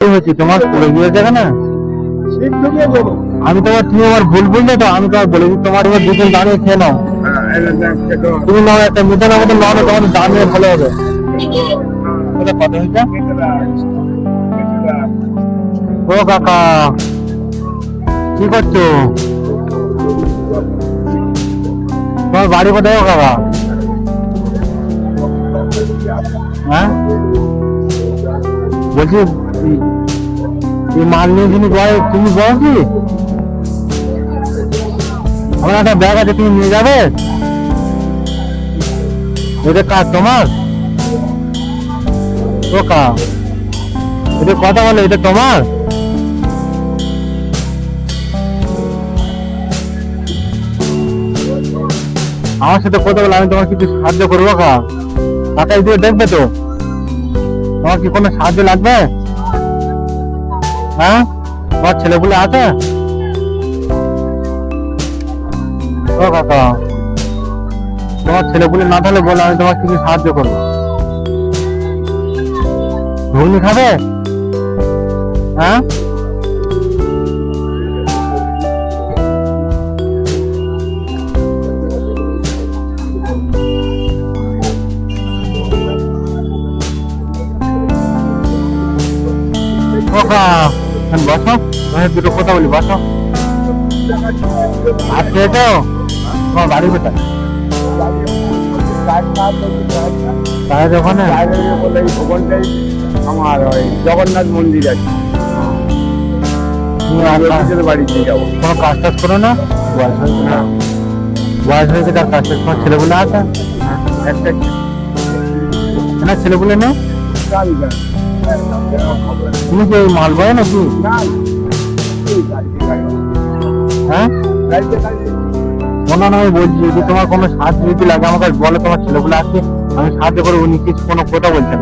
হয়েছে তোমার পড়ে গিয়েছে না আমি তোমার তুমি আমার ভুল বুঝলে তো আমি তোমার বলেছি তোমার এবার দুজন দাঁড়িয়ে খেয়ে নাও তুমি নাও একটা মিটার মতো নাও না তোমার দাঁড়িয়ে ভালো হবে কত হয়েছে ও কাকা কি করছো তোমার বাড়ি কোথায় ও কাকা হ্যাঁ বলছি এই মাল নিয়ে তুমি তুমি বলো কি আমার একটা ব্যাগ আছে তুমি নিয়ে যাবে এটা কাজ তোমার ও কা এটা কথা বলো এটা তোমার আমার সাথে কথা বলে আমি তোমার কিছু সাহায্য করবো কাকা এই দিকে দেখবে তো তোমার কি কোনো সাহায্য লাগবে হ্যাঁ তোমার ছেলেপুলে আছে ও কাকা তোমার ছেলেপুলে না থাকলে বলো আমি তোমার কিছু সাহায্য করবো ঘুগনি খাবে হ্যাঁ বসো দুটো কথা বলি বসো আজকে তো তোমার বাড়ি কোথায় ওখানে আমার ওই জগন্নাথ মন্দির আছে বাড়িতে যাবো কোনো কাজ টাজ করো না বয়স হয়েছে না বয়স হয়েছে তার কাজ টাজ তোমার ছেলেগুলো আছে একটা না ছেলেগুলো নেই তুমি কি মাল বয় নাকি হ্যাঁ না আমি বলছি যদি তোমার কোনো সাহায্য যদি লাগে আমাকে বলো তোমার ছেলেগুলো আছে আমি সাহায্য করবো উনি কিছু কোনো কথা বলছেন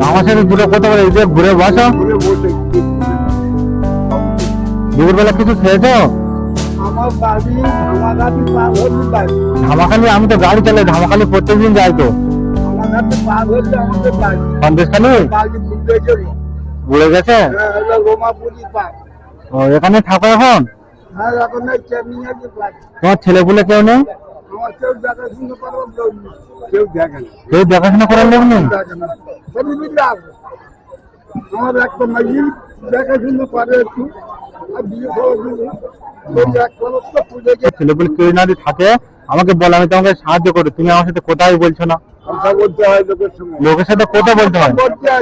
আমার সাথে দুটো কথা বলে ঘুরে বসো দুপুরবেলা কিছু খেয়েছো ধামাখালি আমি তো গাড়ি চালাই ধামাখালি প্রত্যেকদিন যাই তো সন্দেশখালি ঘুরে গেছে ও এখানে থাকো এখন তোমার ছেলেপুলে কেউ নেই কেউ দেখাশোনা করার লোক নেই আমার একটা মাইল দেখাশোনা করে একটু ছেলেপুলে কেউ যদি থাকে আমাকে বলো আমি তোমাকে সাহায্য করবো তুমি আমার সাথে কোথায় বলছো না কথা বলতে হয় লোকের সঙ্গে লোকের সাথে কথা বলতে হয়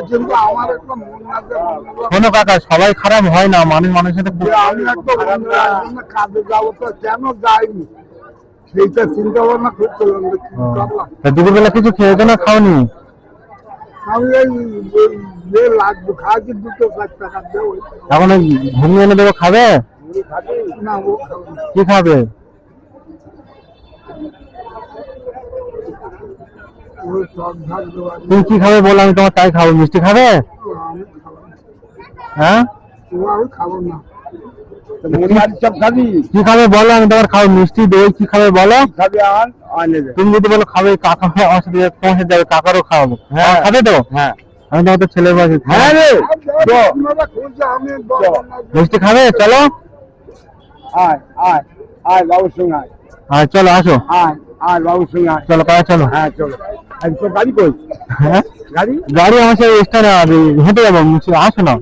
কিন্তু আমার একটা মন শোনো কাকা সবাই খারাপ হয় না মানুষ মানুষের সাথে আমি একটা কাজে যাবো তো কেন যাইনি সেইটা চিন্তা ভাবনা করতে দুপুরবেলা কিছু খেয়েছো না খাওনি আমি এই লাগবে খাওয়াচ্ছি 2 টাকা দেবো এখন ঘুমিয়ে এনে দেবো খাবে না ও কি খাবে তুমি কি খাবে বলো আমি তোমার তাই খাবো মিষ্টি খাবে হ্যাঁ আমি খাবো না কি খাবে বলো আমি তোমার খাবো মিষ্টি দই কি খাবে বলো তুমি যদি বলো খাবে কাকা আমার সাথে তোমার সাথে যাবে কাকারও খাওয়াবো হ্যাঁ খাবে তো হ্যাঁ আমি তোমার তো ছেলে বাড়ি হ্যাঁ রে মিষ্টি খাবে চলো আয় আয় আয় বাবুর সঙ্গে আয় আয় চলো আসো আয় আয় বাবুর সঙ্গে আয় চলো কাকা চলো হ্যাঁ চলো তো গাড়ি কই হ্যাঁ গাড়ি গাড়ি আমার সাথে স্টানে হেঁটে যাবো আসো না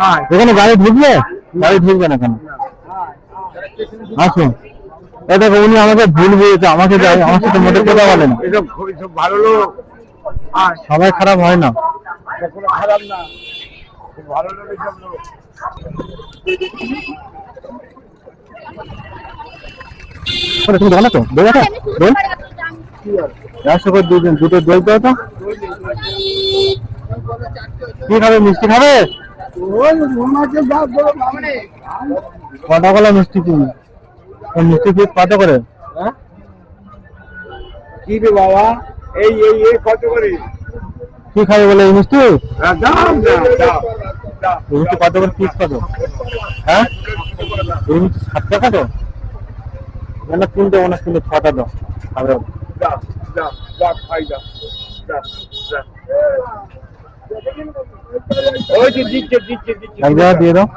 আয় এখানে গাড়ি ঢুকবে গাড়ি ঢুকবে না কেন আসুন এ দেখো উনি আমাকে ভুল বুঝেছে আমাকে আমার সাথে মোটে কথা বলে না এসব ভালো লোক আয় সবাই খারাপ হয় না কোনো খারাপ না খুব ভালো লোক এসব লোক তুমি জানো তো দই আছে দই 100 করে দুটো দই দাও তো কি খাবে মিষ্টি খাবে কটা কলা মিষ্টি তুমি মিষ্টি পিস কত করে কি রে বাবা এই কত করে কি খাবে বলে এই মিষ্টি দাম মিষ্টি কত করে পিস কত হ্যাঁ এই মিষ্টি 7 টাকা তো না তিনটে অনেক কিন্তু ছটা দাও হবে যা যা যা খাই যা যা যা ওই যে দিচ্ছে এক জায়গা দিয়ে দাও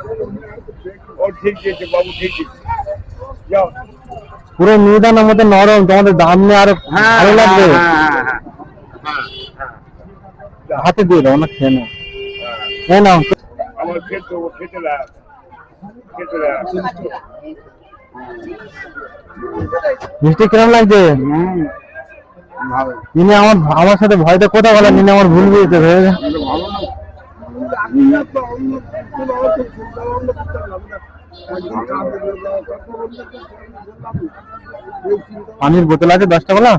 ও ঠিক দিচ্ছে বাবু ঠিক দিচ্ছে যাও পুরো মিহিদানার মধ্যে নরম তোমাদের দাম নিয়ে আরো ভালো লাগবে হাতে দিয়ে দাও না খেয়ে নাও খেয়ে নাও আমার খেতে লাগ মিষ্টি কিরম লাগছে নিনে আমার সাথে ভয়টা কথা বলে নিনে আমার ভুল বুঝতে হবে পানির বোতল আছে 10 টাকা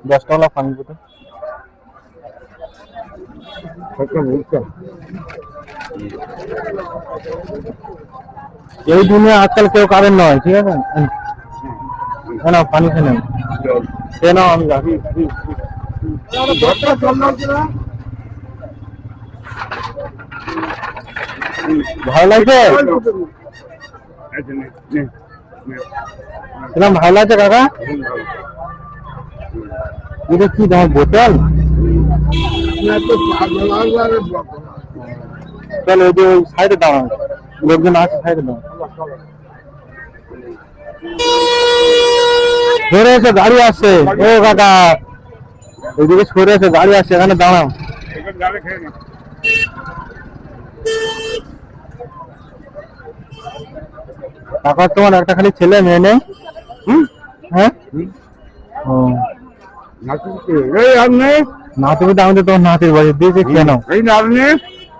10 টাকা পানির বোতল এই দুনিয়া আজকাল কেউ কারেন নয় ঠিক আছে না পানি খেয়ে নাও খেয়ে নাও আমি যাবি ভালো লাগছে কিরম ভালো লাগছে কাকা এটা কি তোমার বোতল চলো ওই যে ওই সাইডে দাও লোকজন আছে সাইডে দাও সরে এসে গাড়ি আসছে ও কাকা ওইদিকে সরে এসে গাড়ি আসছে এখানে দাঁড়াও কাকা তোমার একটা খালি ছেলে মেয়ে নেই হ্যাঁ ও নাতি তো আমাদের তোমার নাতির বাড়ি দিয়েছে খেয়ে নাও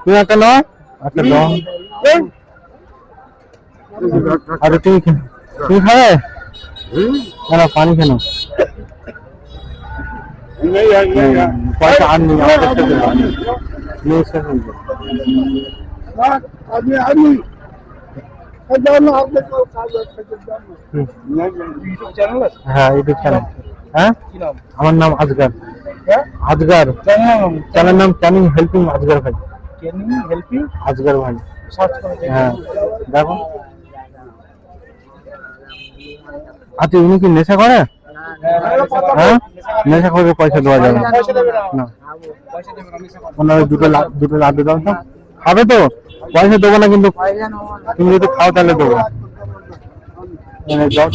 তুমি একটা নয় আচ্ছা দাও আরে তুমি খাবে না পানি খেয়ে নাও পয়সা আর নেই আমার কাছে হ্যাঁ ইউটিউব চ্যানেল হ্যাঁ আমার নাম আজগার আজগার চ্যানেল নাম ক্যানিং হেল্পিং আজগার ভাই আজগার ভাই হ্যাঁ দেখো আচ্ছা উনি কি নেশা করে হ্যাঁ নেশা করে পয়সা দেওয়া যাবে না ওনার দুটো লাড্ডু দাও তো খাবে তো পয়সা দেবো না কিন্তু তুমি যদি খাও তাহলে দেবো যাও